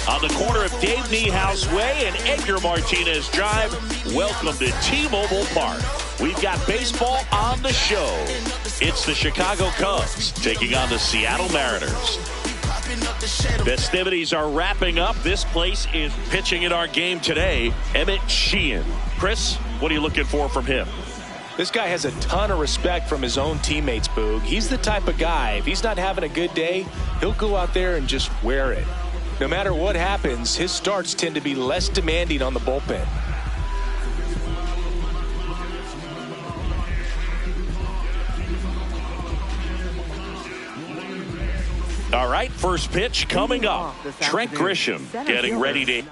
on the corner of Dave Niehaus Way and Edgar Martinez Drive. Welcome to T-Mobile Park. We've got baseball on the show. It's the Chicago Cubs taking on the Seattle Mariners. Festivities are wrapping up. This place is pitching in our game today. Emmett Sheehan. Chris, what are you looking for from him? This guy has a ton of respect from his own teammates, Boog. He's the type of guy, if he's not having a good day, he'll go out there and just wear it. No matter what happens, his starts tend to be less demanding on the bullpen. All right, first pitch coming up. Trent Grisham getting ready to...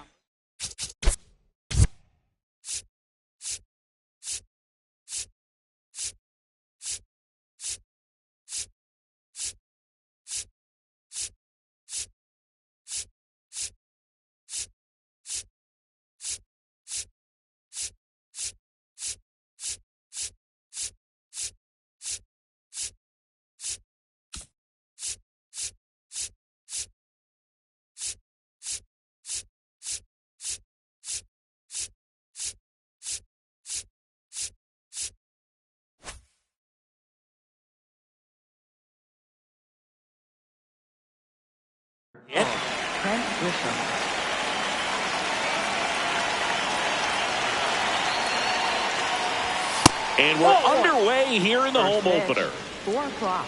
Trent Grisham. And we're underway here in the home opener. 4 o'clock.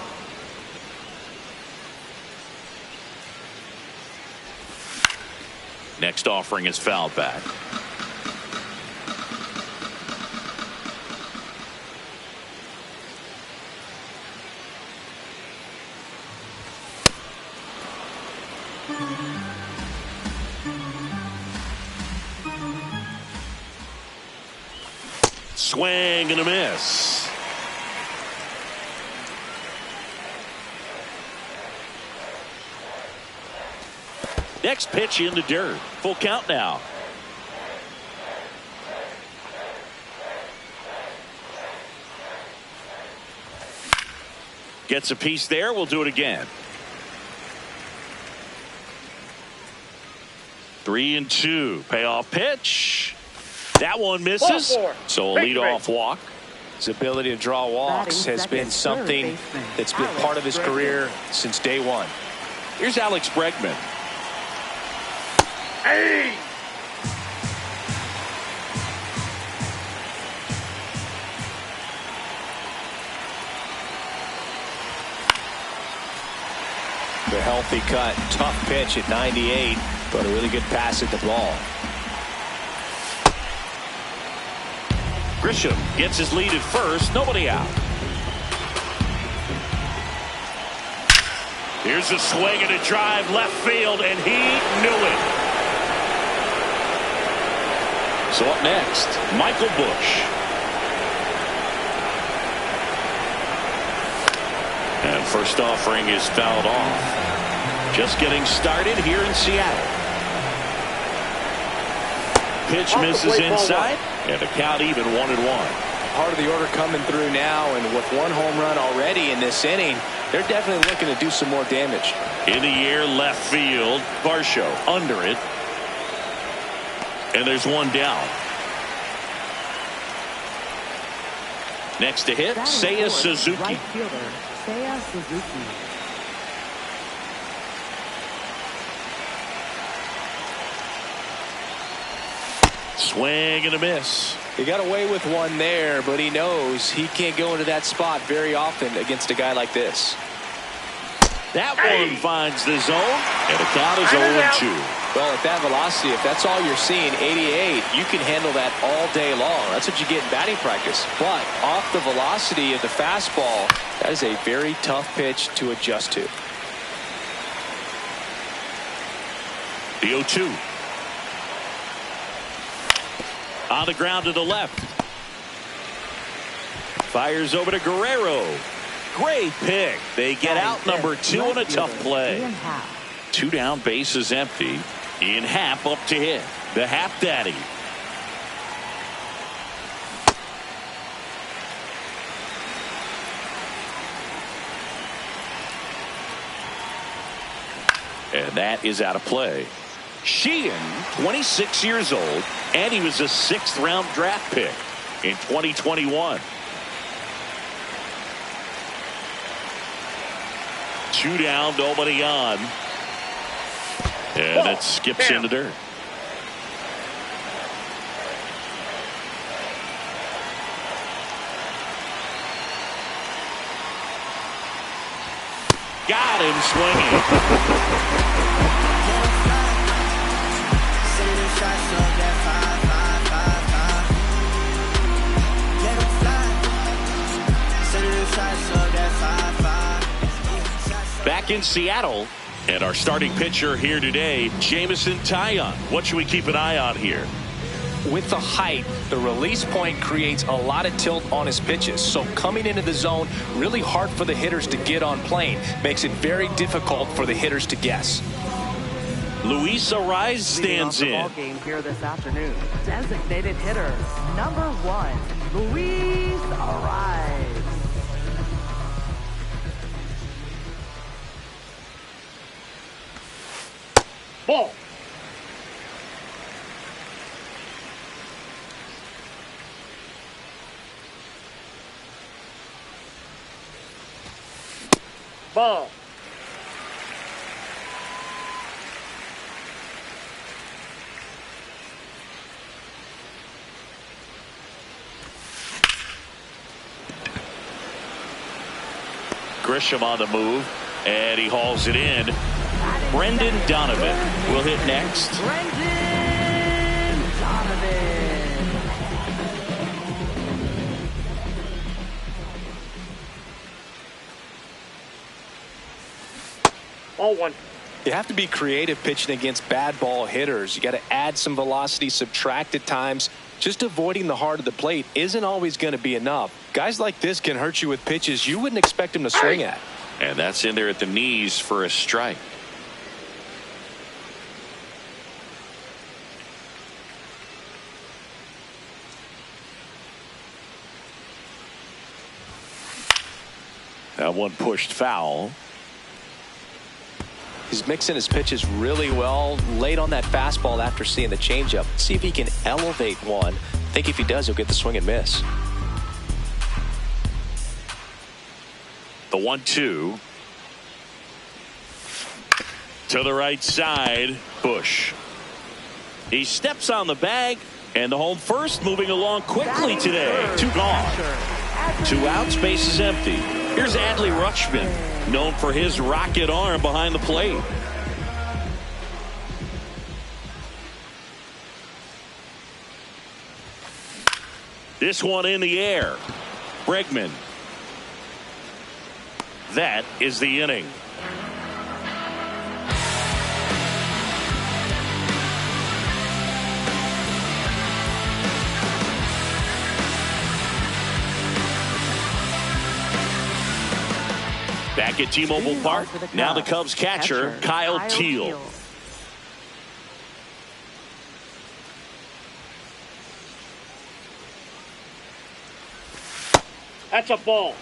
Next offering is fouled back. Swing and a miss. Next pitch in the dirt. Full count now. Gets a piece there. We'll do it again. 3-2. Payoff pitch. That one misses. So a leadoff walk. His ability to draw walks has been something that's been part of his career since day one. Here's Alex Bregman. Hey! The healthy cut, tough pitch at 98, but a really good pass at the ball. Grisham gets his lead at first. Nobody out. Here's a swing and a drive left field, and he knew it. So up next, Michael Busch. And first offering is fouled off. Just getting started here in Seattle. Pitch misses inside, and the count even 1-1. Part of the order coming through now, and with one home run already in this inning, they're definitely looking to do some more damage. In the air, left field, Varsho under it. And there's one down. Next to hit, Seiya Suzuki. Right fielder, Seiya Suzuki. Swing and a miss. He got away with one there, but he knows he can't go into that spot very often against a guy like this. That one finds the zone, and the count is 0-2. Well, at that velocity, if that's all you're seeing, 88, you can handle that all day long. That's what you get in batting practice. But off the velocity of the fastball, that is a very tough pitch to adjust to. The 0-2. On the ground to the left. Fires over to Guerrero. Great pick. They get out number 2 on a tough play. 2 down, bases empty. In half up to hit. The half daddy. And that is out of play. Sheehan, 26 years old, and he was a 6th-round draft pick in 2021. 2 down, nobody on. And it skips into dirt. Got him swinging. Back in Seattle, and our starting pitcher here today, Gm2. What should we keep an eye on here? With the height, the release point creates a lot of tilt on his pitches. So coming into the zone, really hard for the hitters to get on plane. Makes it very difficult for the hitters to guess. Luis Ariz stands in. Ball game here this afternoon. Designated hitter, number 1, Luis Ariz. Ball. Ball. Grisham on the move, and he hauls it in. Brendan Donovan will hit next. Brendan Donovan. All one. You have to be creative pitching against bad ball hitters. You got to add some velocity, subtract at times. Just avoiding the heart of the plate isn't always going to be enough. Guys like this can hurt you with pitches you wouldn't expect him to swing at. And that's in there at the knees for a strike. That one pushed foul. He's mixing his pitches really well. Late on that fastball after seeing the changeup. See if he can elevate one. I think if he does, he'll get the swing and miss. The 1-2. To the right side. Bush. He steps on the bag. And the home first moving along quickly today. 2 gone. 2 outs. Base is empty. Here's Adley Rutschman, known for his rocket arm behind the plate. This one in the air. Bregman. That is the inning. Back at T-Mobile Park, now the Cubs catcher, Kyle Teel. That's a ball.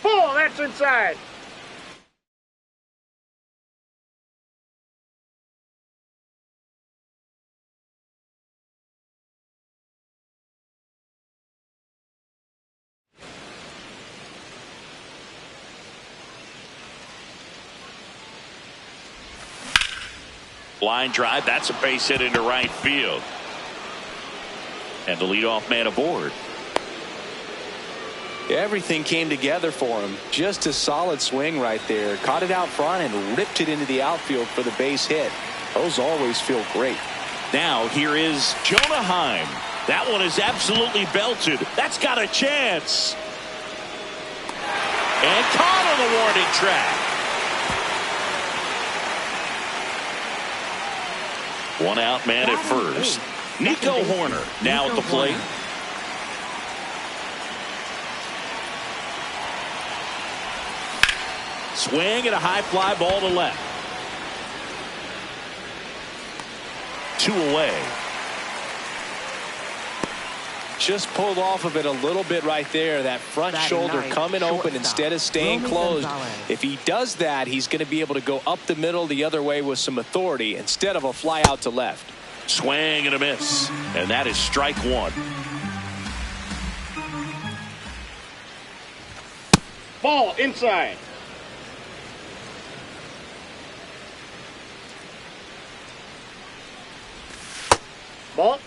Oh, that's inside. Line drive, that's a base hit into right field. And the leadoff man aboard. Everything came together for him. Just a solid swing right there. Caught it out front and ripped it into the outfield for the base hit. Those always feel great. Now here is Jonah Heim. That one is absolutely belted. That's got a chance. And caught on the warning track. 1 out man at first. Nico Horner now at the plate. Swing and a high fly ball to left. 2 away. just pulled off of it a little bit right there. That front shoulder coming open instead of staying closed. If he does that, he's going to be able to go up the middle the other way with some authority instead of a fly out to left. Swing and a miss. And that is strike one. Ball inside. Ball.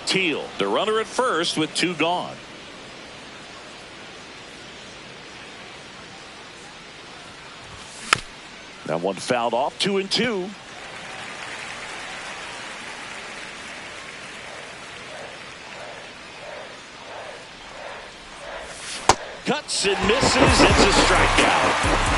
Teal, the runner at first with two gone. That one fouled off, 2-2. Cuts and misses. It's a strikeout.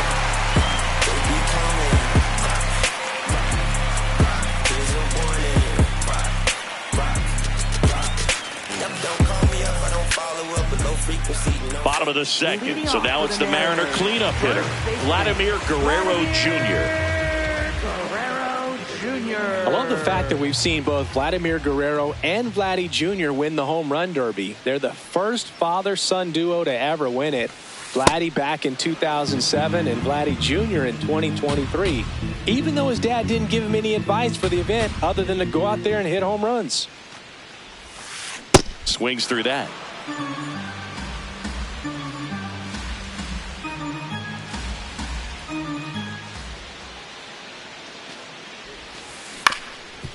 Bottom of the second, so now it's the Mariner cleanup hitter, Vladimir Guerrero Jr. I love the fact that we've seen both Vladimir Guerrero and Vladdy Jr. win the home run derby. They're the first father-son duo to ever win it. Vladdy back in 2007 and Vladdy Jr. in 2023. Even though his dad didn't give him any advice for the event other than to go out there and hit home runs. Swings through that.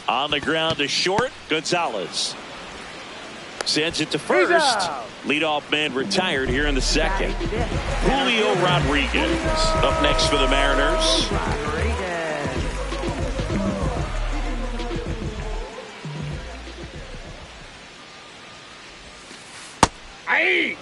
On the ground to short, Gonzalez sends it to first. Leadoff man retired here in the second. Julio Rodriguez up next for the Mariners. Aye.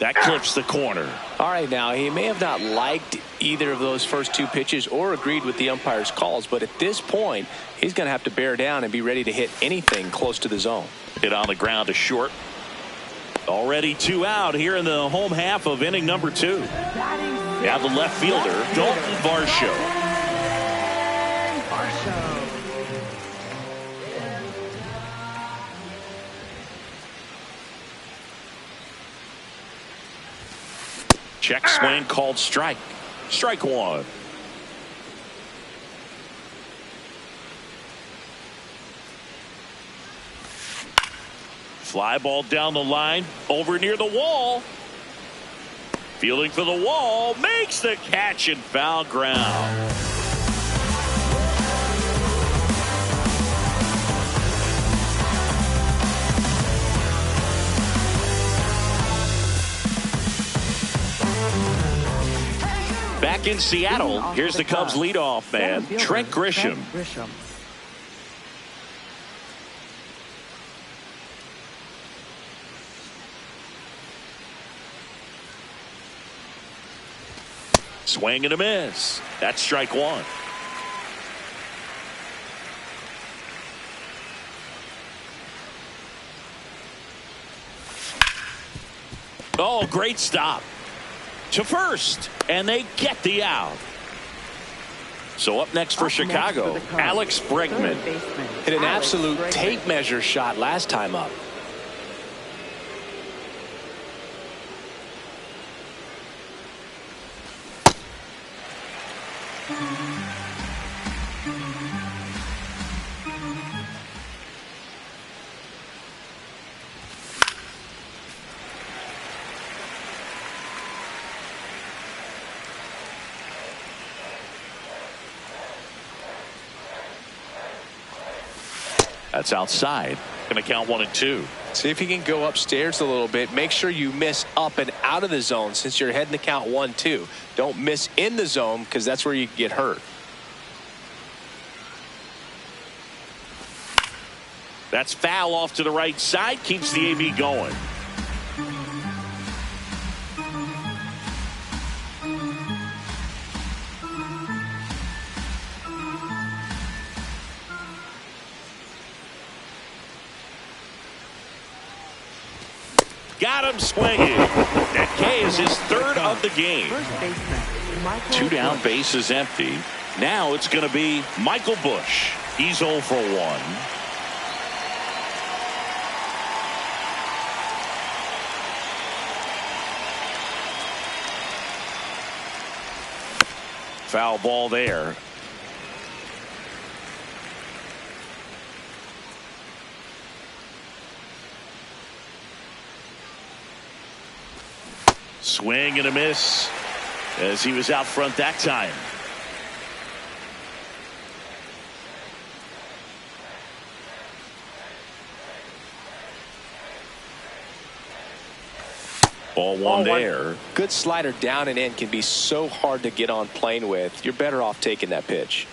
That clips the corner. All right, now he may have not liked either of those first two pitches or agreed with the umpire's calls, but at this point he's going to have to bear down and be ready to hit anything close to the zone. Hit on the ground to short. Already two out here in the home half of inning number two. Now the left fielder, Dalton Varsho. Check swing called strike. Strike one. Fly ball down the line, over near the wall. Fielding for the wall, makes the catch and foul ground. Back in Seattle, here's the Cubs leadoff man, Trent Grisham. Swing and a miss. That's strike one. Oh, great stop. To first, and they get the out. So up next for Chicago, Alex Bregman. Hit an absolute tape measure shot last time up. That's outside. Going to count 1-2. See if you can go upstairs a little bit. Make sure you miss up and out of the zone since you're heading to count 1-2. Don't miss in the zone because that's where you get hurt. That's foul off to the right side. Keeps the AB going. Got him swinging. And today is his third of the game. First baseman, Michael 2 down, Busch. base is empty. Now it's going to be Michael Busch. He's 0 for 1. Foul ball there. Swing and a miss as he was out front that time. Ball one there. Good slider down and in can be so hard to get on plane with. You're better off taking that pitch.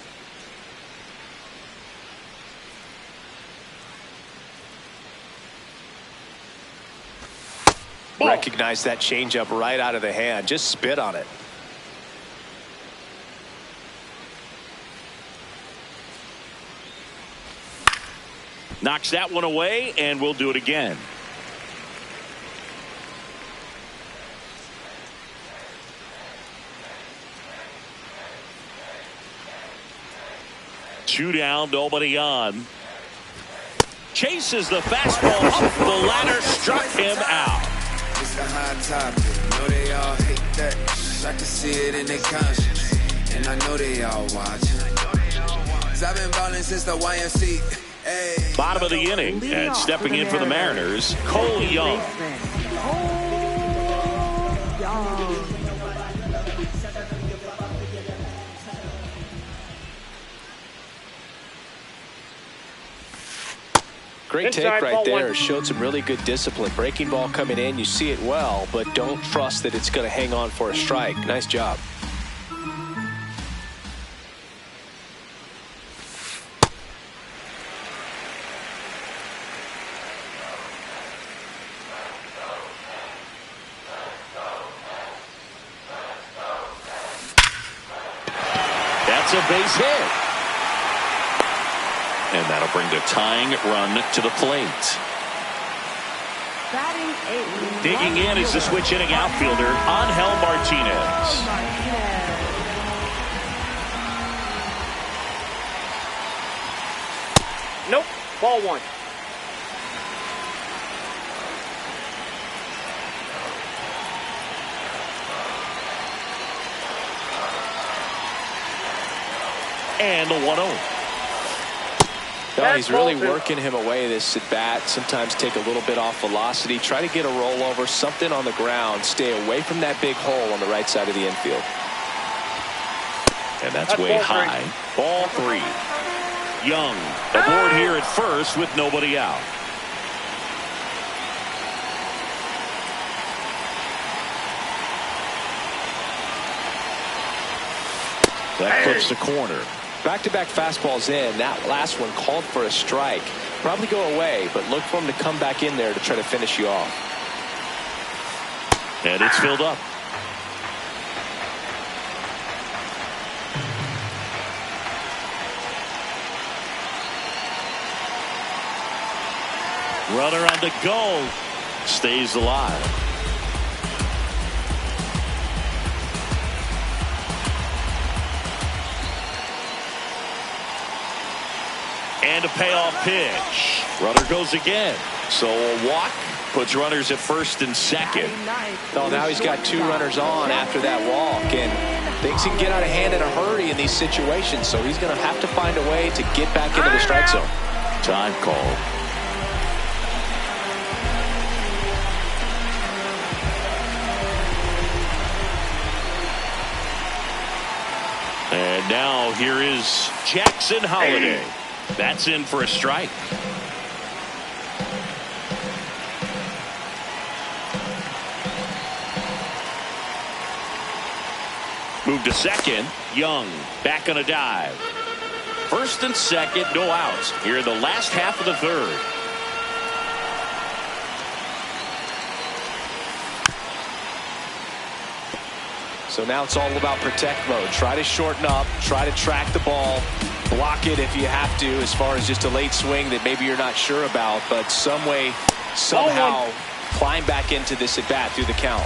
Recognize that changeup right out of the hand. Just spit on it. Knocks that one away, and we'll do it again. Two down, nobody on. Chases the fastball up the ladder, struck him out. It's a hot topic. Know they all hate that. I can see it in their conscience, and I know they all watching. 'Cause I've been ballin' since the YMC. Hey. Bottom of the inning, and stepping in for the Mariners, Cole Young. Baseman, Cole Young. Great take Inside, right ball there. one. Showed some really good discipline. Breaking ball coming in, you see it well, but don't trust that it's going to hang on for a strike. Nice job. That's a base hit. And that'll bring the tying run to the plate. Batting eighth. Digging in is the switch hitting outfielder, Angel Martinez. Nope. Ball one. And the 1-0. No, he's really working him away this at bat. Sometimes take a little bit off velocity. Try to get a rollover, something on the ground. Stay away from that big hole on the right side of the infield. And that's way high. Ball 3. Young aboard here at first with nobody out. That clips the corner. Back-to-back fastballs in. That last one called for a strike. Probably go away, but look for him to come back in there to try to finish you off. And it's filled up. Runner on the go. Stays alive. And a payoff pitch. Runner goes again. So a walk puts runners at first and second. Oh, now he's got 2 runners on after that walk, and things can get out of hand in a hurry in these situations, so he's going to have to find a way to get back into the strike zone. Time call. And now here is Jackson Holiday. That's in for a strike. Move to second. Young back on a dive. First and second, no outs here in the last half of the third. So now it's all about protect mode. Try to shorten up, try to track the ball, block it if you have to, as far as just a late swing that maybe you're not sure about, but some way, somehow climb back into this at bat through the count.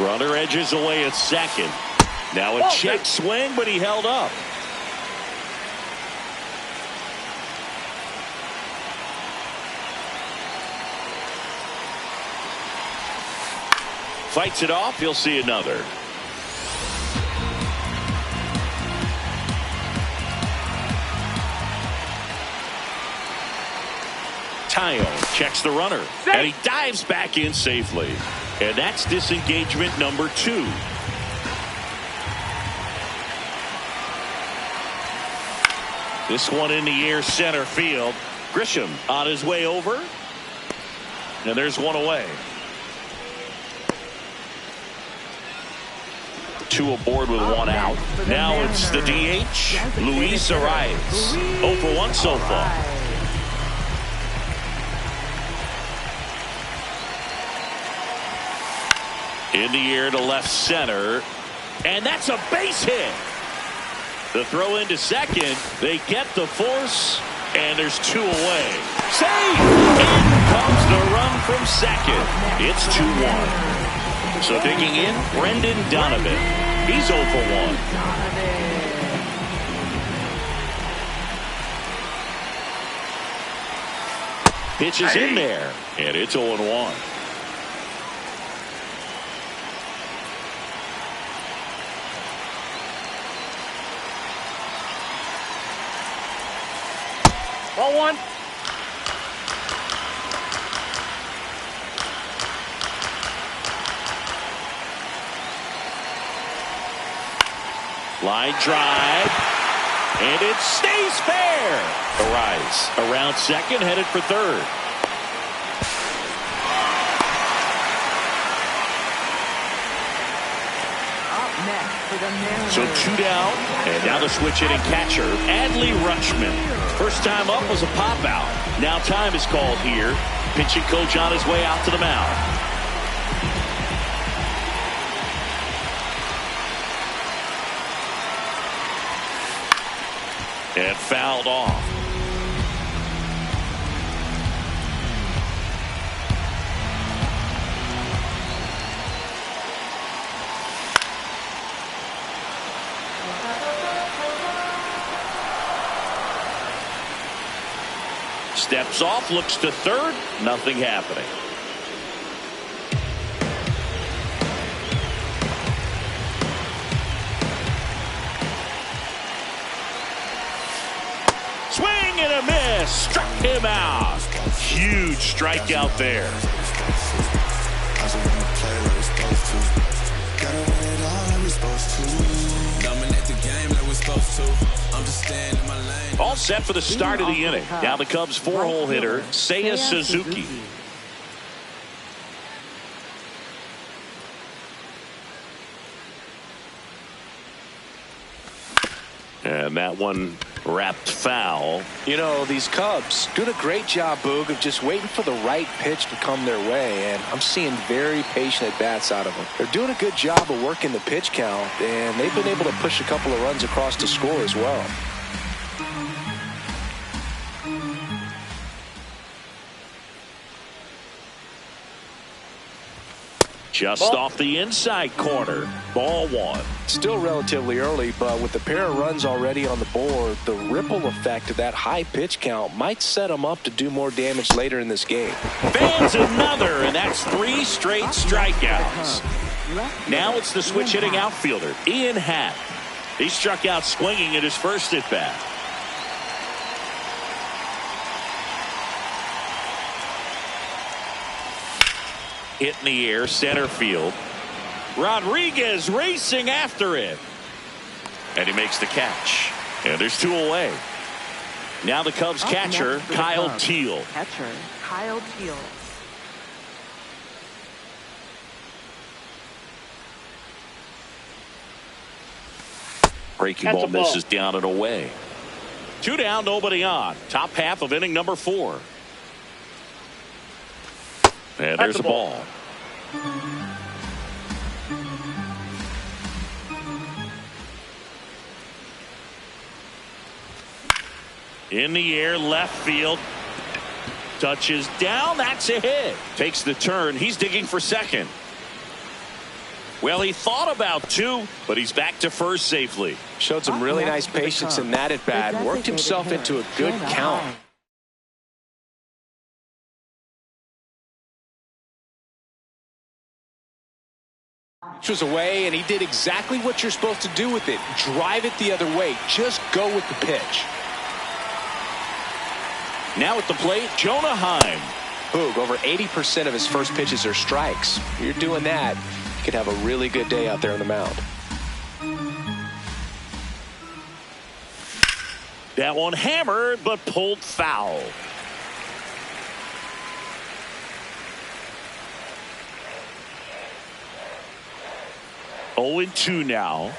Runner edges away at second. Now a check swing, but he held up. Fights it off. He'll see another. Taillon checks the runner, and he dives back in safely. And that's disengagement number 2. This one in the air, center field. Grisham on his way over. And there's one away. 2 aboard with 1 out. Now it's the DH, Luis Arias. 0 for 1 so far. In the air to left center. And that's a base hit. The throw into second. They get the force. And there's 2 away. Save! In comes the run from second. It's 2-1. So digging in, Brendan Donovan. He's 0 for 1. Pitch is in there. And it's 0-1. Ball 1. Line drive. And it stays fair. Arias around second, headed for third. So 2 down, and now the switch hitting catcher, Adley Rutschman. First time up was a pop out. Now time is called here. Pitching coach on his way out to the mound. And fouled off. Steps off, looks to third, nothing happening. Swing and a miss, struck him out. Huge strikeout there. All set for the start of the inning. Now the Cubs 4-hole hitter, Seiya Suzuki. And that one wrapped foul. You know, these Cubs doing a great job, Boog, of just waiting for the right pitch to come their way, and I'm seeing very patient at-bats out of them. They're doing a good job of working the pitch count, and they've been able to push a couple of runs across to score as well. Just off the inside corner. Ball 1. Still relatively early, but with the pair of runs already on the board, the ripple effect of that high pitch count might set them up to do more damage later in this game. Fans another, and that's 3 straight strikeouts. Now it's the switch hitting outfielder, Ian Happ. He struck out swinging at his first at bat. Hit in the air, center field. Rodriguez racing after it. And he makes the catch. And there's 2 away. Now the Cubs catcher, Kyle Teel. Catcher, Kyle Teel. Breaking ball misses down and away. 2 down, nobody on. Top half of inning number 4. And there's a ball. In the air, left field. Touches down. That's a hit. Takes the turn. He's digging for second. Well, he thought about 2, but he's back to first safely. Showed some really nice patience in that at bat. Worked himself into a good count. Which was away, and he did exactly what you're supposed to do with it. Drive it the other way. Just go with the pitch. Now at the plate, Jonah Heim. Boog, over 80% of his first pitches are strikes. If you're doing that, you could have a really good day out there on the mound. That one hammered, but pulled foul. Oh, 2 now.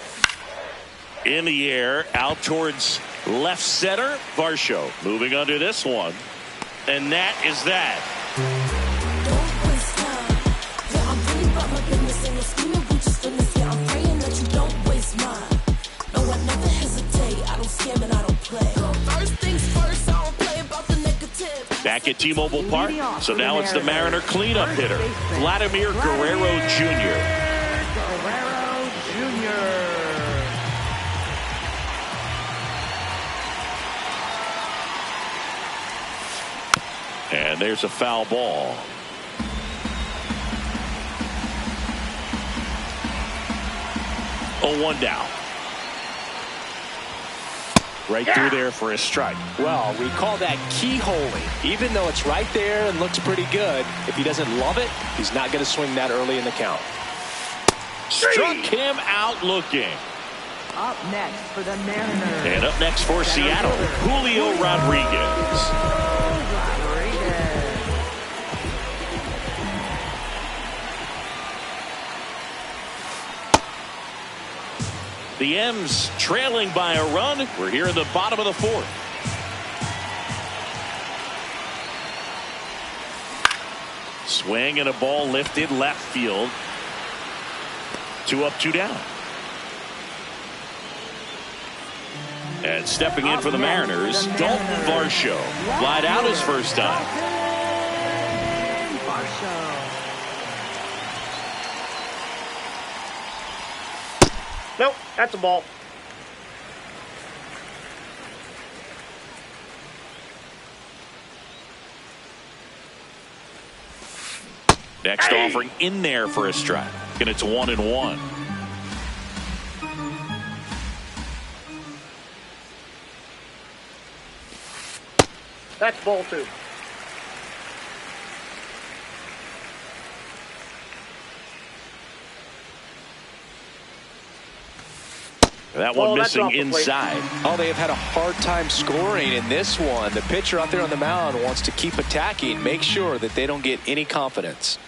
In the air, out towards left center. Varsho moving under this one. And that is that. Back at T-Mobile Park. So now it's the Mariner cleanup hitter, Vladimir Guerrero Jr. Guerrero Jr. And there's a foul ball. Oh, 1 down. Right through there for a strike. Well, we call that keyholing. Even though it's right there and looks pretty good, if he doesn't love it, he's not going to swing that early in the count. Struck him out looking. Up next for the Mariners. And up next for Seattle, Julio Rodriguez. The M's trailing by a run. We're here in the bottom of the 4th. Swing and a ball lifted left field. 2 up, 2 down. And stepping in for the Mariners, Dalton Varsho. Flied out his first time. Nope, that's a ball. Next offering in there for a strike. And it's 1-1. That's ball 2. That one missing inside. Oh, they have had a hard time scoring in this one. The pitcher out there on the mound wants to keep attacking, make sure that they don't get any confidence.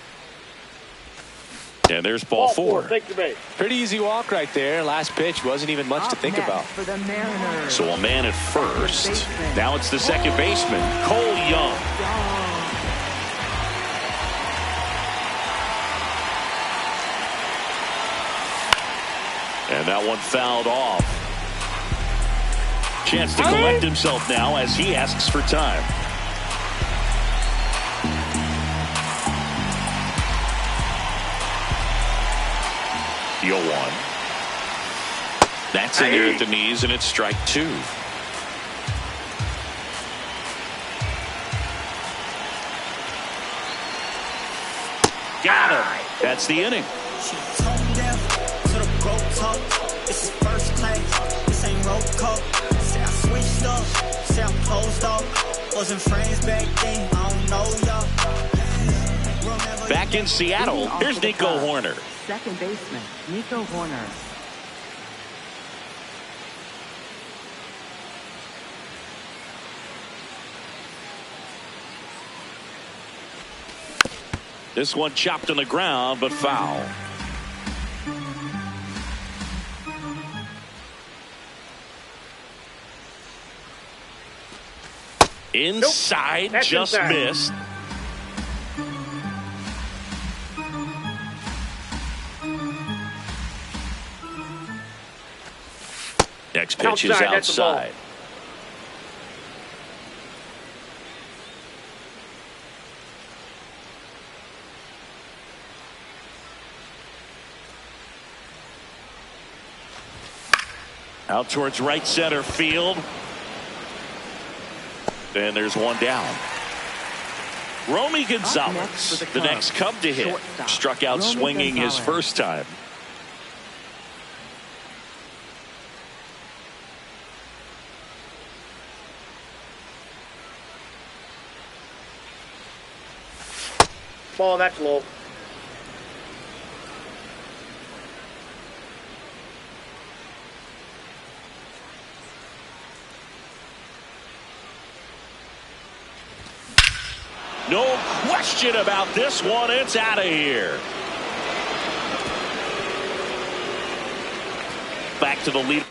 And there's ball 4. Take the base. Pretty easy walk right there. Last pitch wasn't even much to think about. For the Mariners. So a man at first. Now it's the second baseman, Cole Young. And that one fouled off. Chance to collect himself now as he asks for time. The 0-1. That's in there at the knees, and it's strike 2. Got him. That's the inning. She toned down to the broke talk. This is first class. This ain't roll call. Say I switched up. Say I'm closed off. Wasn't friends back then. I don't know y'all. Back in Seattle, here's Nico Horner. Second baseman, Nico Horner. This one chopped on the ground, but foul. Inside, nope. just inside. Missed. Next pitch is outside. Out towards right center field. And there's one down. Romy Gonzalez, the next Cub to hit. Struck out swinging his first time. Ball, that's low. No question about this one. It's out of here. Back to the lead.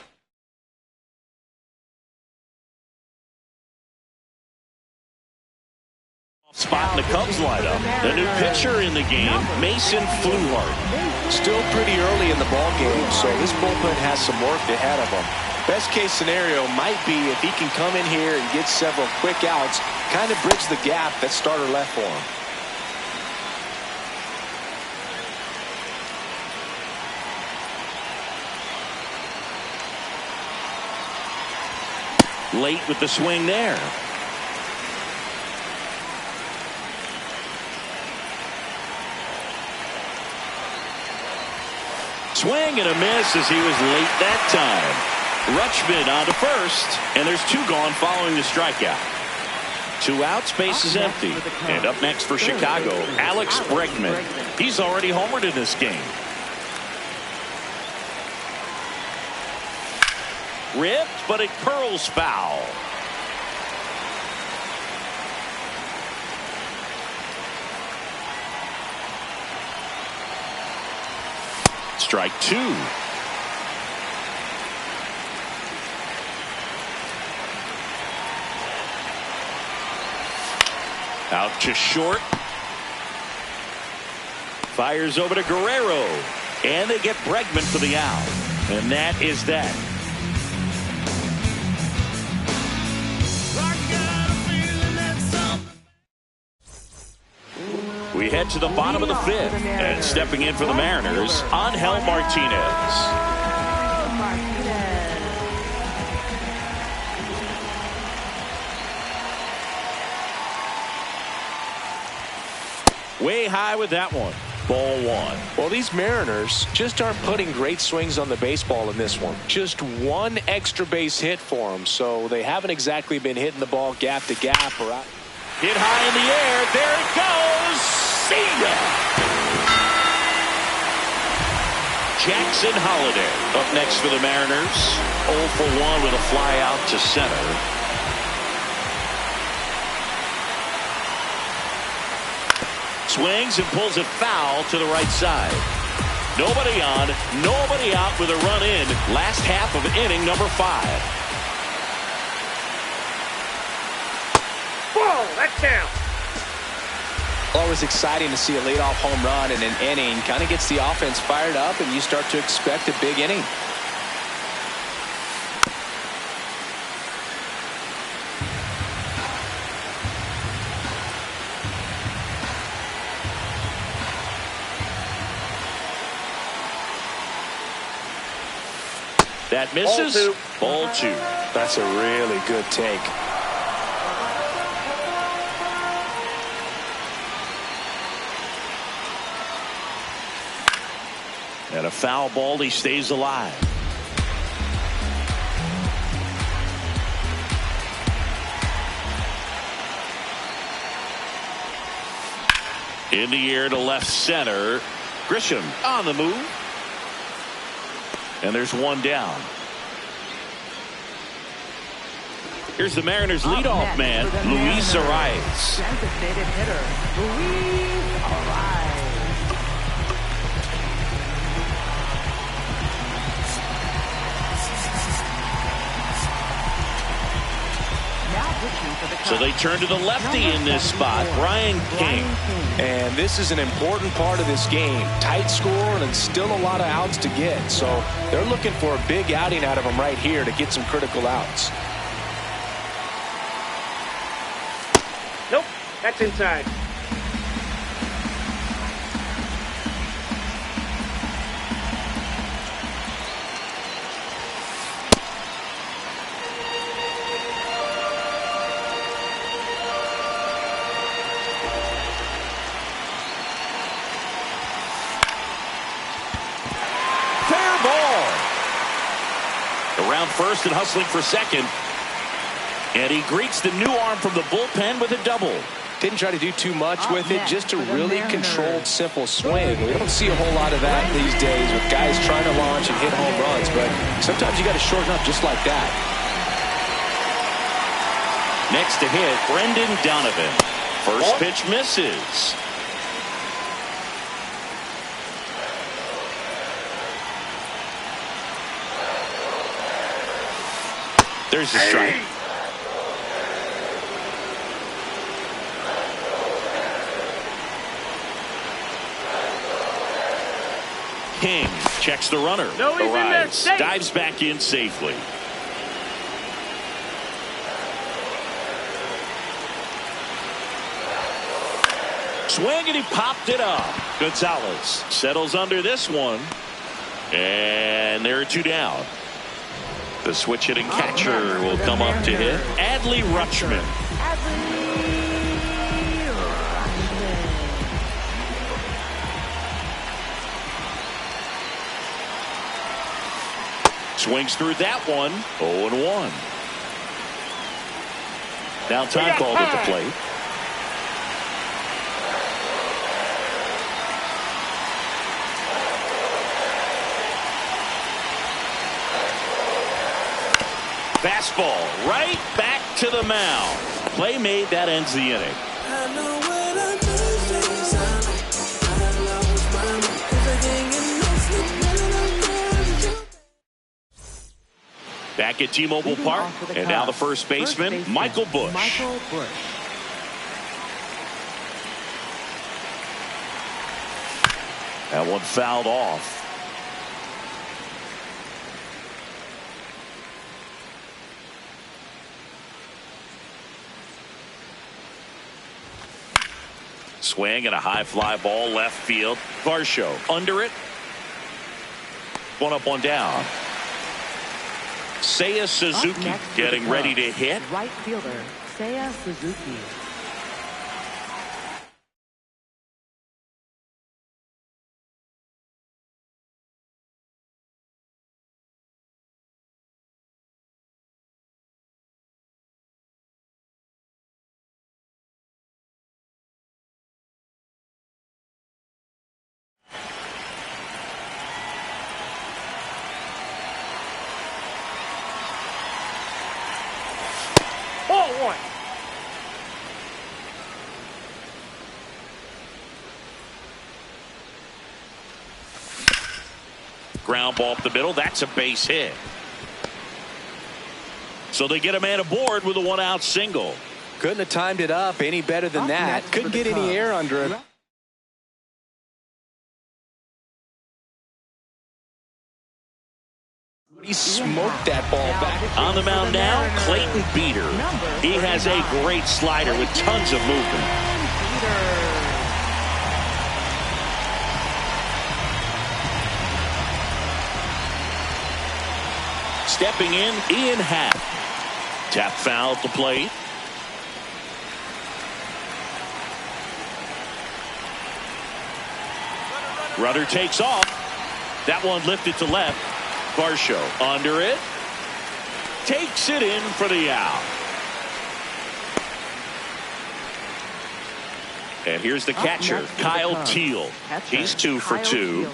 Spot in the Cubs lineup. The new pitcher in the game, Mason Fluharty. Still pretty early in the ball game, so this bullpen has some work ahead of them. Best case scenario might be if he can come in here and get several quick outs, kind of bridge the gap that starter left for him. Late with the swing there. Swing and a miss as he was late that time. Rutschman on to first, and there's two gone following the strikeout. 2 outs, base is empty. And up next for Chicago, Alex Bregman. He's already homered in this game. Ripped, but it curls foul. Strike 2. Out to short. Fires over to Guerrero. And they get Bregman for the out. And that is that. We head to the bottom of the 5th. And stepping in for the Mariners, Angel Martinez. Way high with that one. Ball 1. Well, these Mariners just aren't putting great swings on the baseball in this one. Just one extra base hit for them, so they haven't exactly been hitting the ball gap to gap or out. Hit high in the air. There it goes. See ya. Jackson Holliday up next for the Mariners. 0 for 1 with a fly out to center. Swings and pulls it foul to the right side. Nobody on, nobody out with a run in. Last half of inning number 5. Whoa, that's down. Always exciting to see a leadoff home run in an inning. Kind of gets the offense fired up, and you start to expect a big inning. That misses. Ball 2. That's a really good take. And a foul ball. He stays alive. In the air to left center. Grisham on the move. And there's one down. Here's the Mariners leadoff man, Luis Arias. Designated hitter, Luis Arias. So they turn to the lefty in this spot, Brian King. And this is an important part of this game. Tight score and still a lot of outs to get. So they're looking for a big outing out of him right here to get some critical outs. Nope, that's inside. around first and hustling for second. And he greets the new arm from the bullpen with a double. Didn't try to do too much with it, just a really controlled, simple swing. We don't see a whole lot of that these days with guys trying to launch and hit home runs, but sometimes you got to shorten up just like that. Next to hit, Brendan Donovan. First pitch misses. There's the strike. King checks the runner. No, he's in there. Safe. Dives back in safely. Swing, and he popped it up. Gonzalez settles under this one. And there are two down. The switch hitting catcher will come up to hit. Adley Rutschman. Swings through that one. 0-1. Now time called at the plate. Fastball right back to the mound. Play made, that ends the inning. Back at T-Mobile Park, and now the first baseman, Michael Busch. That one fouled off. Swing and a high fly ball left field. Varsho under it. One up, one down. Seiya Suzuki getting ready to hit. Right fielder, Seiya Suzuki. One. Ground ball up the middle. That's a base hit. So they get a man aboard with a one-out single. Couldn't have timed it up any better than that. Couldn't get any air under it. He smoked that ball back. On the mound now, Clayton Beeter. He has a great slider with tons of movement. Stepping in, Ian Happ. Tap foul at the plate. Rudder takes off. That one lifted to left. Varsho under it. Takes it in for the out. And here's the catcher, Kyle Teal. He's 2 for 2.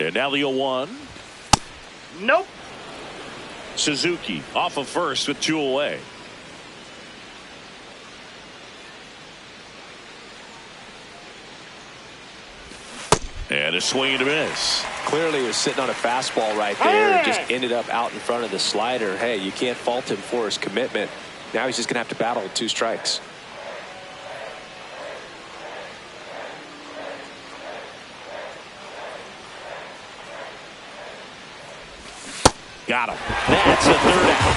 And now the 0-1. Nope. Suzuki off of first with 2 away. And a swing and a miss. Clearly he was sitting on a fastball right there. Just ended up out in front of the slider. Hey, you can't fault him for his commitment. Now he's just going to have to battle with 2 strikes. Got him. That's a third out.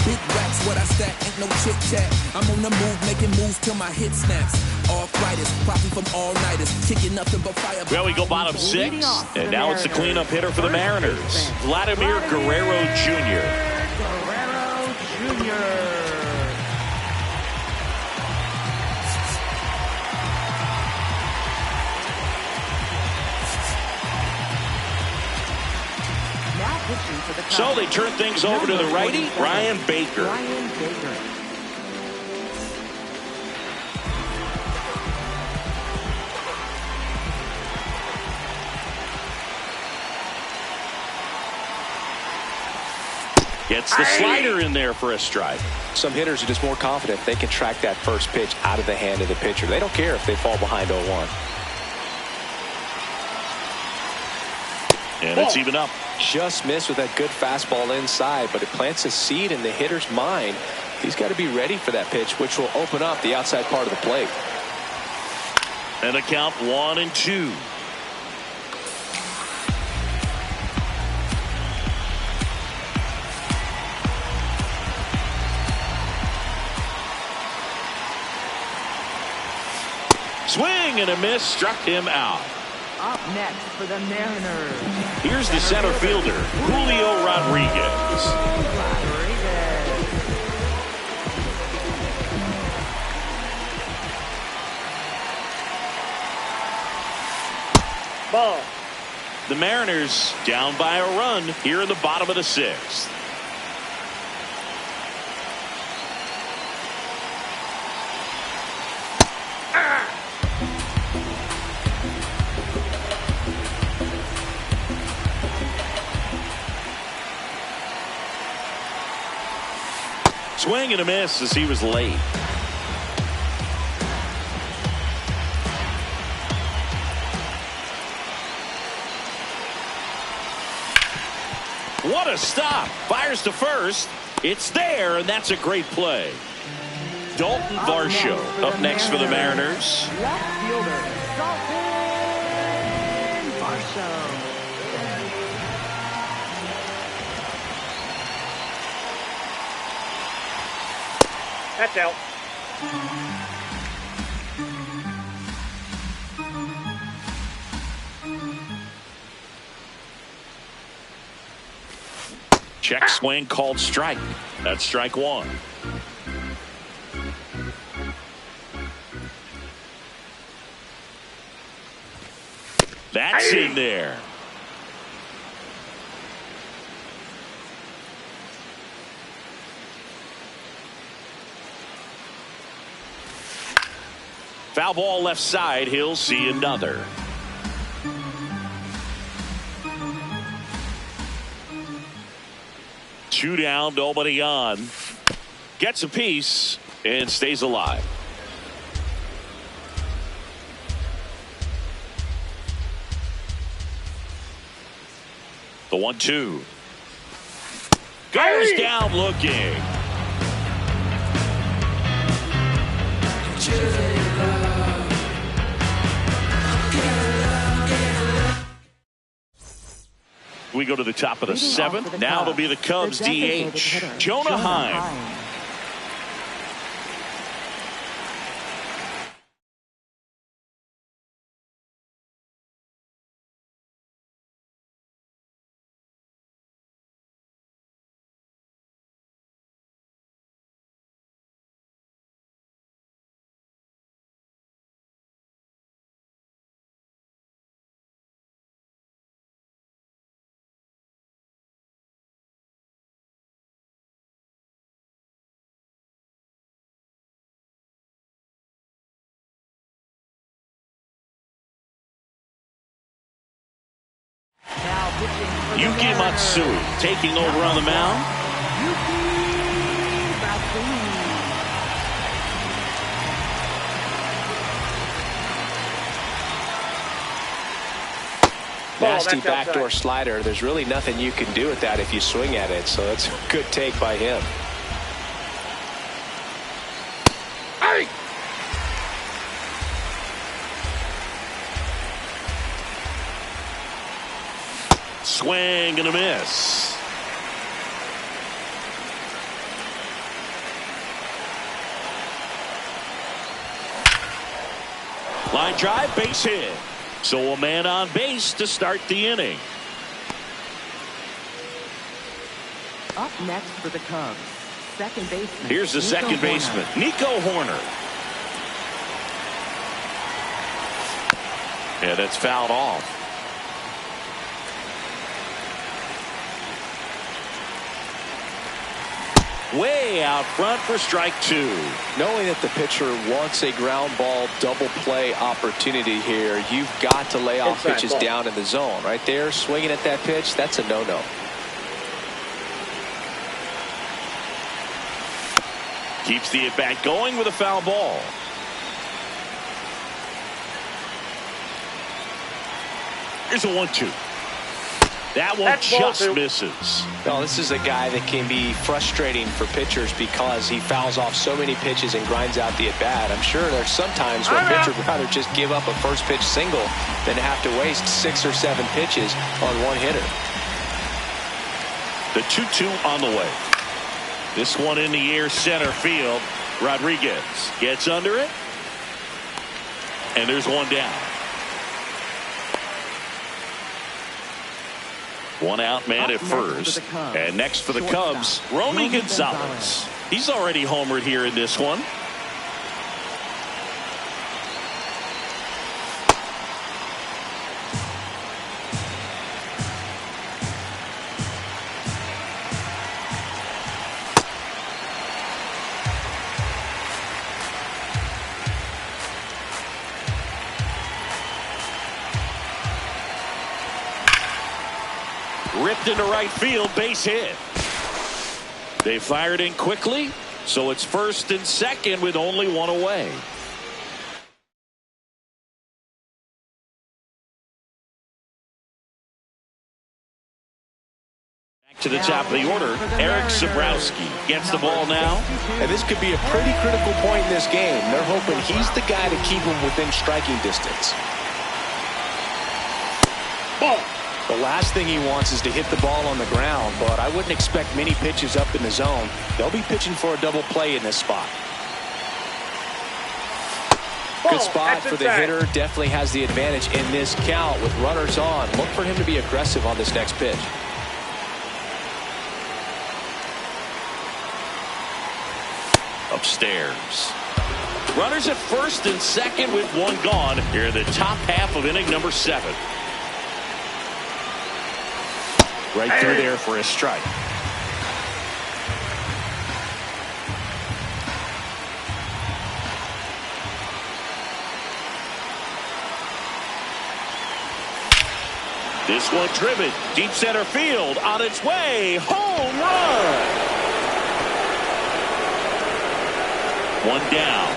Big racks, what I stack, ain't no chit chat. I'm on the move, making moves till my hit snaps. Arthritis, profit from all-nighters, kicking nothing but fire. Well, we go bottom six, and now it's the cleanup hitter for the Mariners, Vladimir Guerrero Jr. Guerrero Jr. So they turn things over to the righty, Ryan Baker. Gets the slider in there for a strike. Some hitters are just more confident they can track that first pitch out of the hand of the pitcher. They don't care if they fall behind 0-1. And it's even up. Just missed with that good fastball inside, but it plants a seed in the hitter's mind. He's got to be ready for that pitch, which will open up the outside part of the plate. And a count 1-2. Swing and a miss, struck him out. Up next for the Mariners. Here's the center fielder, Julio Rodriguez. Ball. The Mariners down by a run here in the bottom of the sixth. Swing and a miss as he was late. What a stop. Fires to first. It's there, and that's a great play. Dalton Varsho up next for the Mariners. Left fielder, Dalton Varsho. That's out. Check swing called strike. That's strike one. That's in there. Foul ball left side. He'll see another. Two down, nobody on. Gets a piece and stays alive. The 1-2. Goes down looking. We go to the top of the seventh. Now it'll be the Cubs DH, Jonah Heim. Yuki Matsui taking over on the mound. Nasty backdoor slider. There's really nothing you can do with that if you swing at it. So that's a good take by him. Swing and a miss. Line drive, base hit. So a man on base to start the inning. Up next for the Cubs, second baseman. Here's the second baseman, Nico Horner. Yeah, that's fouled off. Way out front for strike two. Knowing that the pitcher wants a ground ball double play opportunity here, you've got to lay off pitches down in the zone. Right there, swinging at that pitch, that's a no-no. Keeps the at-bat going with a foul ball. Here's a 1-2. That one just misses. Well, this is a guy that can be frustrating for pitchers because he fouls off so many pitches and grinds out the at-bat. I'm sure there's some times when a pitcher would rather just give up a first pitch single than have to waste 6 or 7 pitches on one hitter. The 2-2 on the way. This one in the air, center field. Rodriguez gets under it. And there's one down. One out man at first. And next for the Cubs, Romy Gonzalez. He's already homered here in this one. Ripped into right field, base hit. They fired in quickly, so it's first and second with only one away. Back to the top of the order, Eric Sabrowski gets the ball now. And this could be a pretty critical point in this game. They're hoping he's the guy to keep them within striking distance. Ball. The last thing he wants is to hit the ball on the ground, but I wouldn't expect many pitches up in the zone. They'll be pitching for a double play in this spot. Good spot for the hitter. Definitely has the advantage in this count with runners on. Look for him to be aggressive on this next pitch. Upstairs. Runners at first and second with one gone here in the top half of inning number 7. Right through there for a strike. This one driven deep center field on its way. Home run. One down.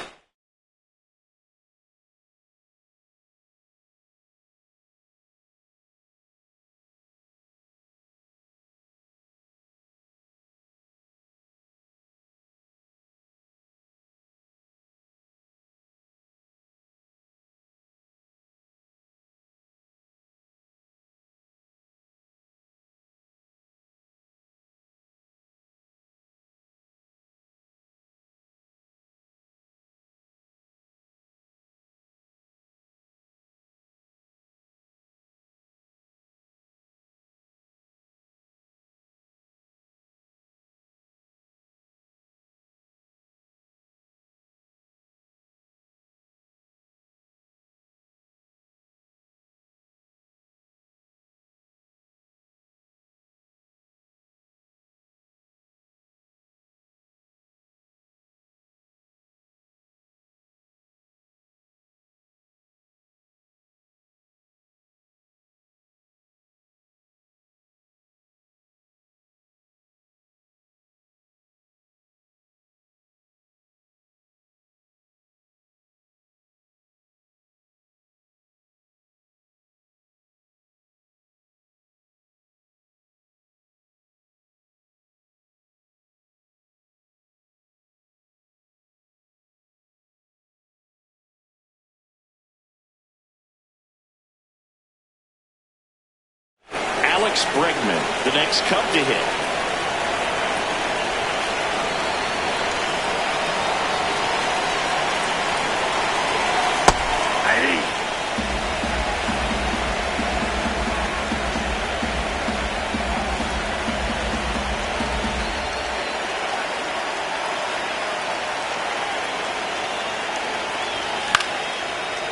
Alex Bregman, the next Cub to hit.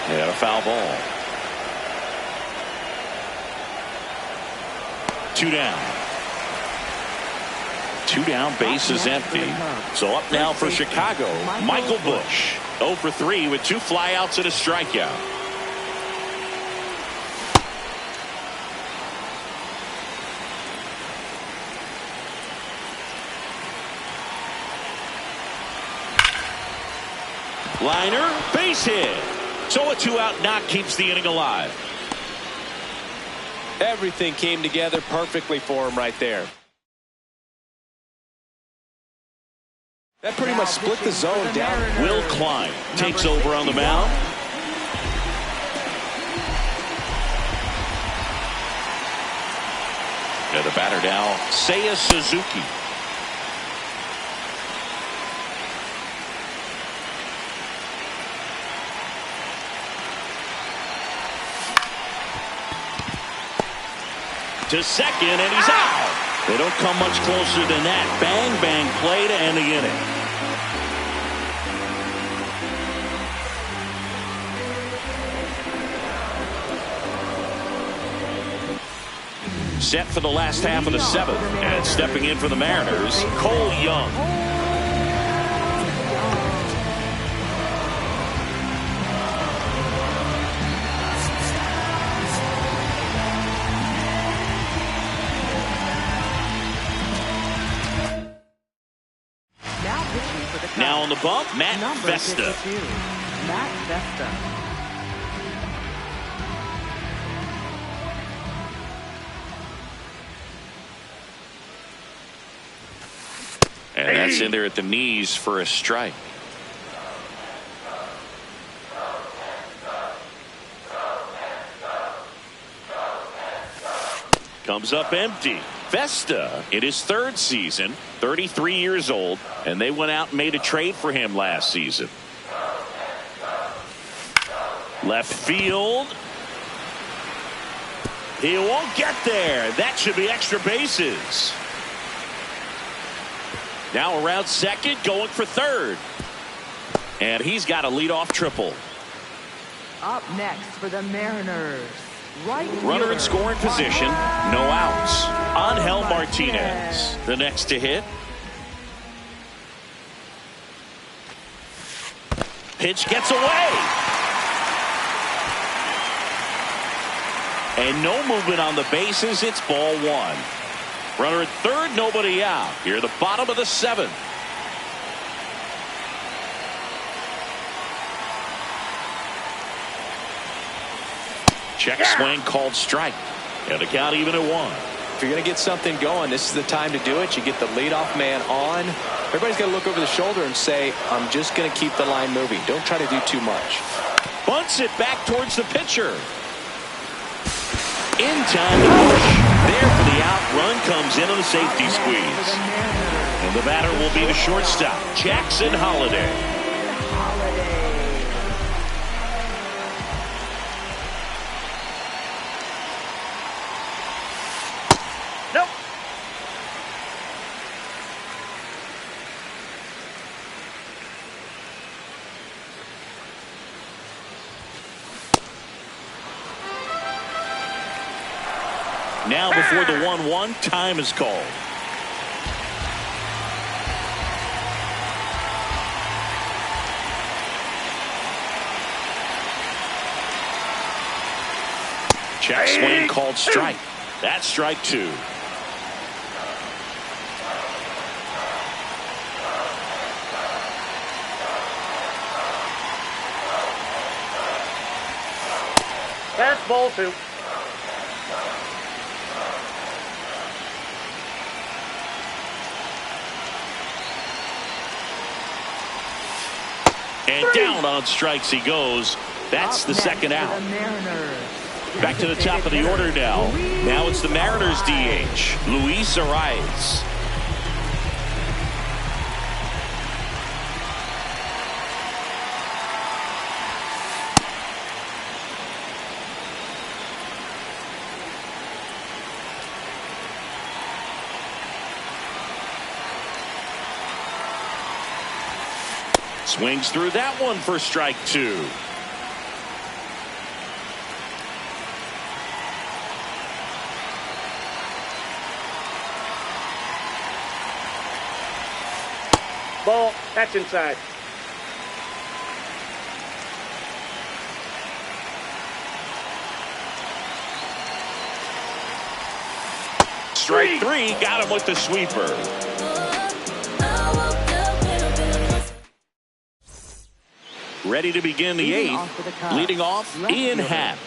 And a foul ball. 2 down. 2 down, base is empty. So up now for Chicago, Michael Busch. 0 for 3 with 2 flyouts and a strikeout. Liner, base hit. So a 2-out knock keeps the inning alive. Everything came together perfectly for him right there. That pretty much split the zone down. Will Klein takes over on the mound. And the batter now, Seiya Suzuki. To second, and he's out. They don't come much closer than that. Bang, bang play to end the inning. Set for the last half of the 7th. And stepping in for the Mariners, Cole Young. Now on the bump, Matt Vesta. Matt Vesta. And that's in there at the knees for a strike. Comes up empty. Vesta in his 3rd season, 33 years old, and they went out and made a trade for him last season. Left field. He won't get there. That should be extra bases. Now around second, going for 3rd. And he's got a leadoff triple. Up next for the Mariners. Right runner in scoring position, no outs. Angel Martinez, the next to hit. Pitch gets away. And no movement on the bases. It's ball 1. Runner at 3rd, nobody out. Here at the bottom of the 7th. Check swing called strike. And the count even at 1. If you're going to get something going, this is the time to do it. You get the leadoff man on. Everybody's got to look over the shoulder and say, I'm just going to keep the line moving. Don't try to do too much. Bunts it back towards the pitcher. In time to push. There for the out. Run comes in on the safety squeeze. And the batter will be the shortstop, Jackson Holliday. Now before the 1-1, time is called. Check swing called strike. That's strike 2. That's ball 2. And down on strikes he goes. That's the second out. Back to the top of the order now. Now it's the Mariners DH, Luis Arias. Swings through that one for strike two. Ball. That's inside. Strike three. Got him with the sweeper. Ready to begin the eighth. Leading off, Ian Happ.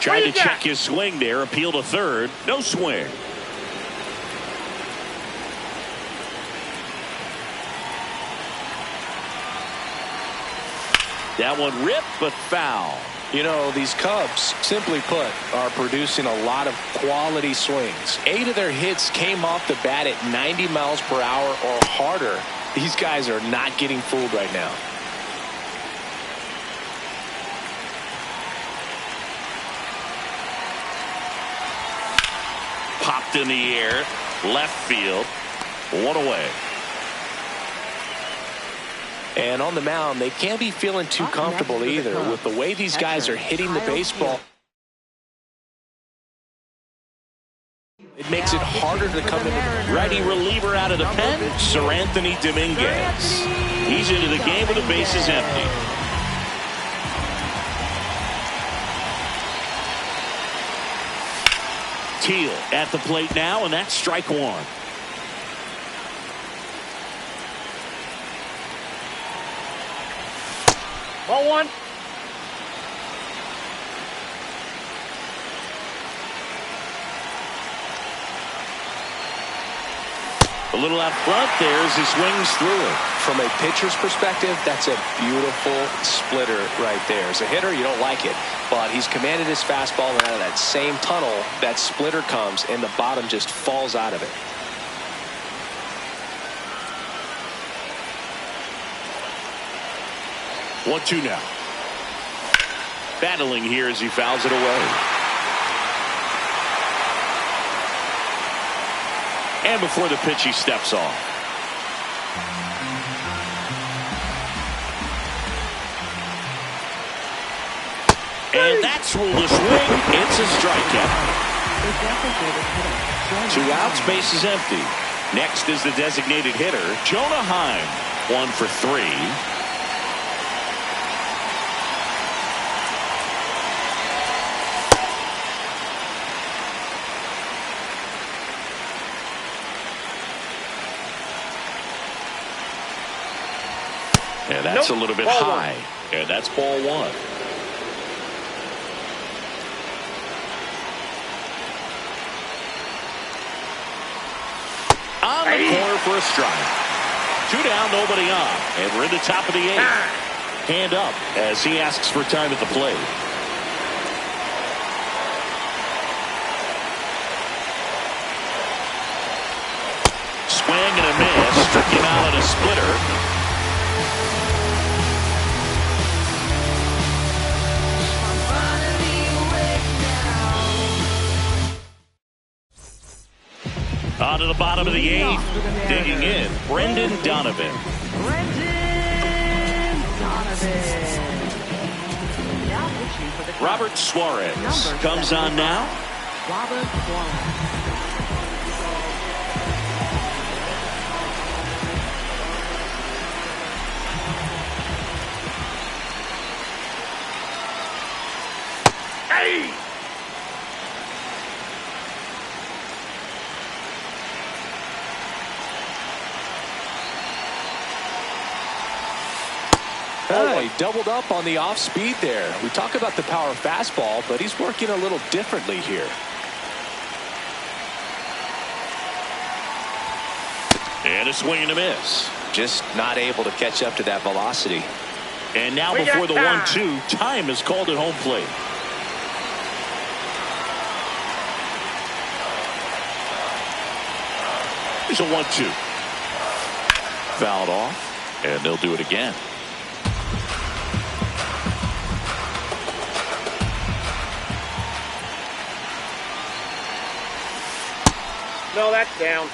Tried to check his swing there. Appeal to third. No swing. That one ripped, but foul. You know, these Cubs, simply put, are producing a lot of quality swings. 8 of their hits came off the bat at 90 miles per hour or harder. These guys are not getting fooled right now. Popped in the air, left field, one away. And on the mound, they can't be feeling too comfortable either with the way these guys are hitting the baseball. It makes it harder to come in. Righty reliever out of the pen, Sir Anthony Dominguez. He's into the game with the bases empty. Teal at the plate now, and that's strike one. Ball one. A little out front there as he swings through it. From a pitcher's perspective, that's a beautiful splitter right there. As a hitter, you don't like it, but he's commanded his fastball, and out of that same tunnel, that splitter comes, and the bottom just falls out of it. One-two now. Battling here as he fouls it away. And before the pitch, he steps off. And that's ruled a swing. It's a strikeout. 2 outs, base is empty. Next is the designated hitter, Jonah Heim. 1 for 3. And that's a little bit high. And that's ball one. On the corner for a strike. 2 down, nobody on. And we're in the top of the 8th. Hand up as he asks for time at the plate. Swing and a miss. Struck him out on a splitter. On to the bottom of the 8th. Digging in, Brendan Donovan. Robert Suarez comes on now. Robert Suarez. Hey! He doubled up on the off speed there. We talk about the power fastball, but he's working a little differently here. And a swing and a miss. Just not able to catch up to that velocity. And now before the 1-2, time is called at home plate. Here's a 1-2. Fouled off, and they'll do it again. No, that's down.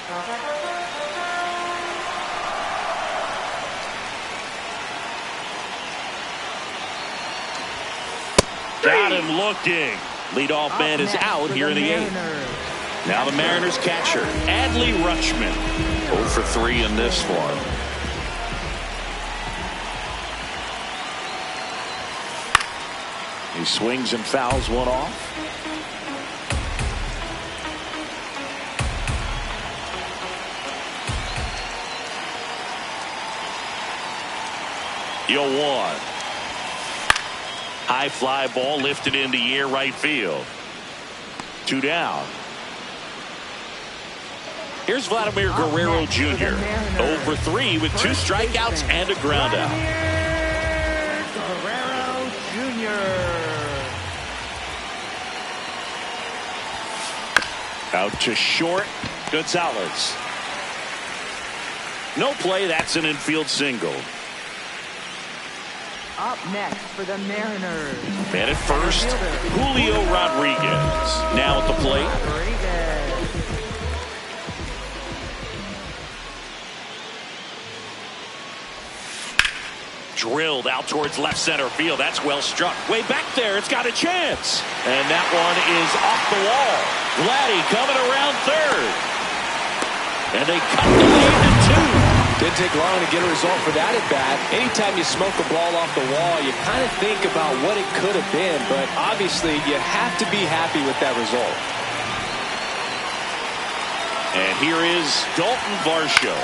Got him looking. Leadoff man is out here in the 8th. Now the Mariners catcher, Adley Rutschman. 0 for 3 in this one. He swings and fouls one off. Yo, 1. High fly ball lifted in the air right field. 2 down. Here's Vladimir Guerrero Jr. 0 for 3 with 2 strikeouts and a ground out. Guerrero Jr. Out to short. Gonzalez. No play. That's an infield single. Up next for the Mariners. And at first, Julio Rodriguez. Now at the plate. Drilled out towards left center field. That's well struck. Way back there. It's got a chance. And that one is off the wall. Vladdy coming around third. And they cut the lead to 2. Didn't take long to get a result for that at bat. Anytime you smoke a ball off the wall, you kind of think about what it could have been, but obviously you have to be happy with that result. And here is Dalton Varsho.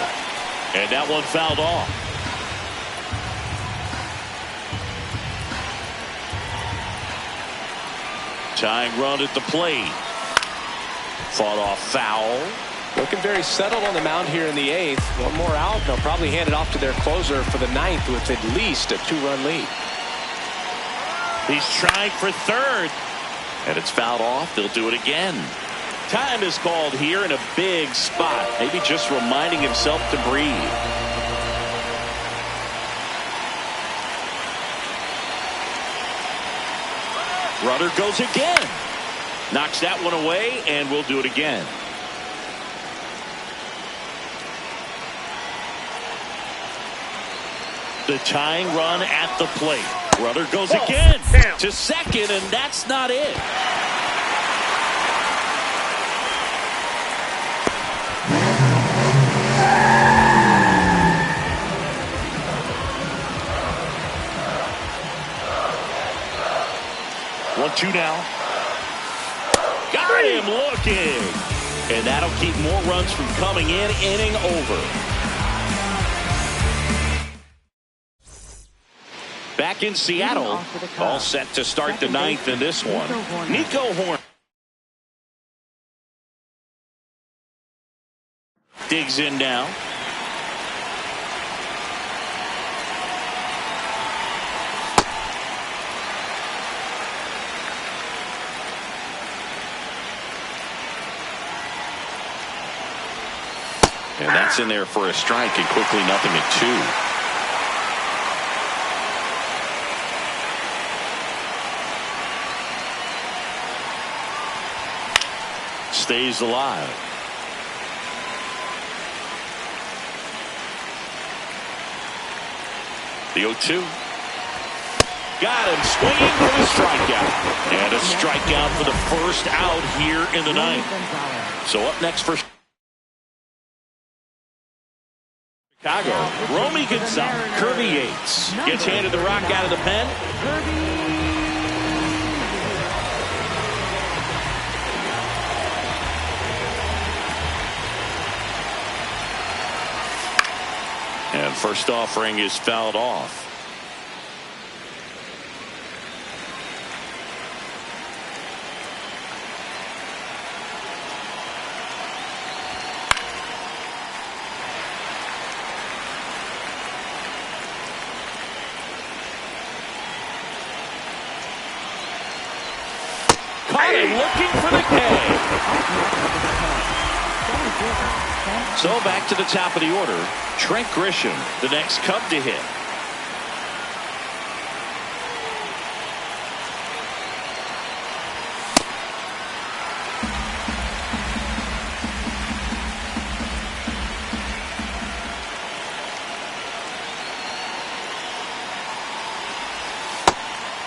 And that one fouled off. Tying run at the plate. Fought off foul. Looking very settled on the mound here in the 8th. One more out, they'll probably hand it off to their closer for the 9th with at least a 2-run lead. He's trying for third. And it's fouled off. They'll do it again. Time is called here in a big spot. Maybe just reminding himself to breathe. Rudder goes again. Knocks that one away, and we'll do it again. The tying run at the plate. Rudder goes again to second, and that's not it. One-two now. Got him looking. And that'll keep more runs from coming in. Inning over. Back in Seattle, all set to start the 9th in this one. Nico Horn digs in now. And that's in there for a strike, and quickly nothing at 2. Stays alive. The 0-2. Got him swinging for the strikeout. And a strikeout for the first out here in the 9th. So up next for Chicago, Romy Gonzalez. Kirby Yates gets handed the rock out of the pen. And first offering is fouled off. caught him looking for the K. So back to the top of the order. Trent Grisham, the next Cub to hit.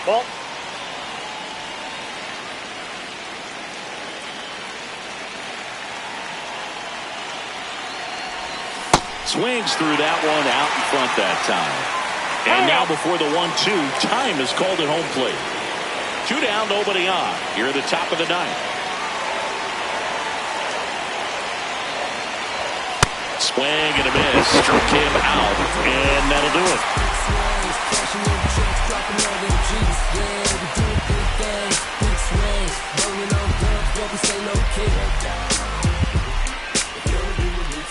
Ball. Swings through that one out in front that time. And now before the 1-2, time is called at home plate. 2 down, nobody on. Here at the top of the ninth. Swing and a miss. Struck him out. And that'll do it.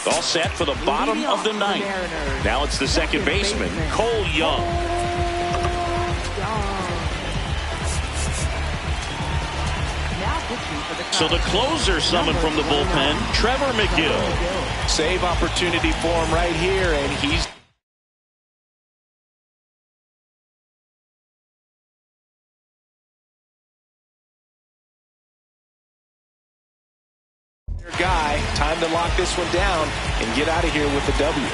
All set for the bottom of the ninth. Now it's the second baseman, Cole Young. So the closer summoned from the bullpen, Trevor McGill. Save opportunity for him right here, and he's your guy. Time to lock this one down and get out of here with the W.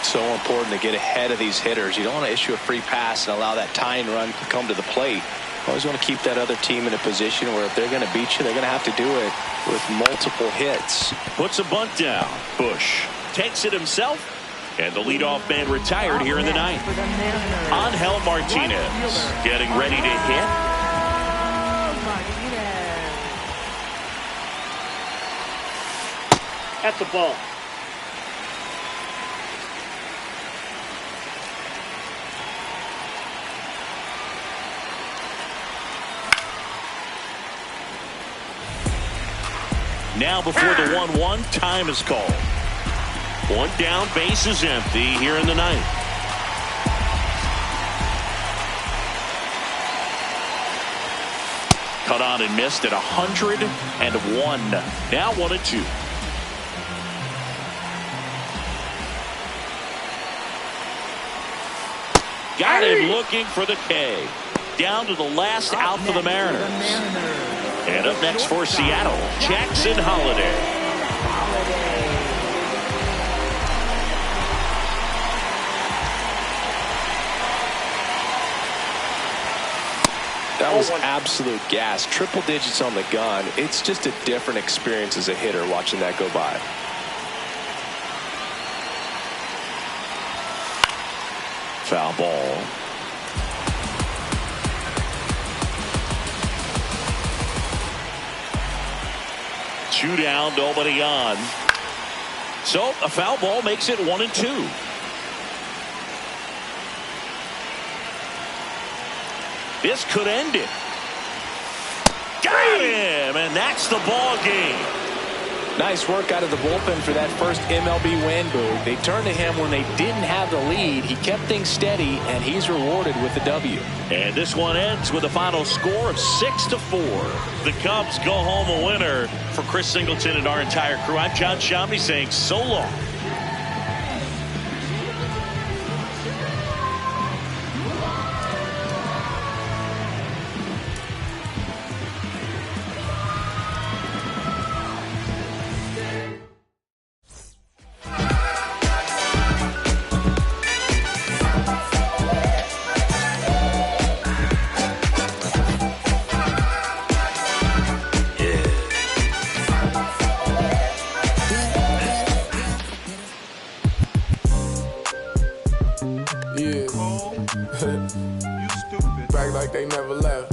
So important to get ahead of these hitters. You don't want to issue a free pass and allow that tying run to come to the plate. Always want to keep that other team in a position where if they're going to beat you, they're going to have to do it with multiple hits. Puts a bunt down. Bush takes it himself, and the leadoff man retired here in the ninth. Angel Martinez getting ready to hit. That's a ball. Now before the 1-1, time is called. 1 down, base is empty here in the ninth. Cut on and missed at 101. Now 1-2. Got him looking for the K. Down to the last out for the Mariners. And up next for Seattle, Jackson Holliday. That was absolute gas. Triple digits on the gun. It's just a different experience as a hitter watching that go by. Foul ball. Two down, nobody on. So a foul ball makes it 1-2. This could end it. Got him, and that's the ball game. Nice work out of the bullpen for that first MLB win, Boog. They turned to him when they didn't have the lead. He kept things steady, and he's rewarded with the W. And this one ends with a final score of 6-4. The Cubs go home a winner. For Chris Singleton and our entire crew, I'm John Shammy saying so long. Back like they never left.